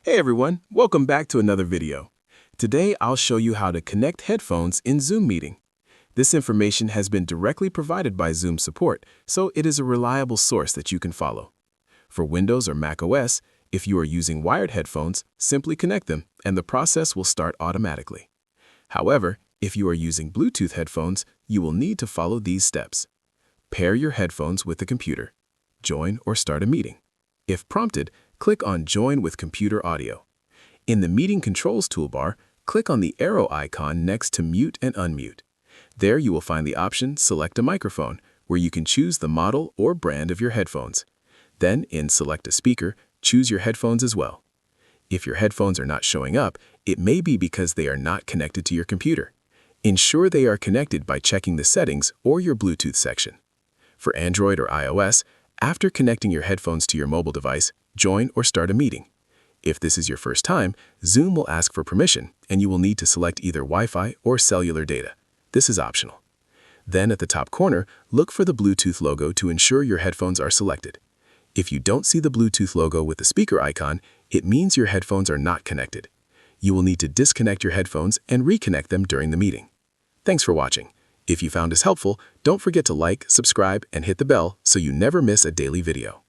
Hey everyone, welcome back to another video. Today I'll show you how to connect headphones in Zoom Meeting. This information has been directly provided by Zoom support, so it is a reliable source that you can follow. For Windows or Mac OS, if you are using wired headphones, simply connect them and the process will start automatically. However, if you are using Bluetooth headphones, you will need to follow these steps. Pair your headphones with the computer. Join or start a meeting. If prompted, click on Join with Computer Audio. In the Meeting Controls toolbar, click on the arrow icon next to Mute and Unmute. There you will find the option Select a Microphone, where you can choose the model or brand of your headphones. Then, in Select a Speaker, choose your headphones as well. If your headphones are not showing up, it may be because they are not connected to your computer. Ensure they are connected by checking the Settings or your Bluetooth section. For Android or iOS, after connecting your headphones to your mobile device, join or start a meeting. If this is your first time, Zoom will ask for permission and you will need to select either Wi-Fi or cellular data. This is optional. Then at the top corner, look for the Bluetooth logo to ensure your headphones are selected. If you don't see the Bluetooth logo with the speaker icon, it means your headphones are not connected. You will need to disconnect your headphones and reconnect them during the meeting. Thanks for watching. If you found this helpful, don't forget to like, subscribe, and hit the bell so you never miss a daily video.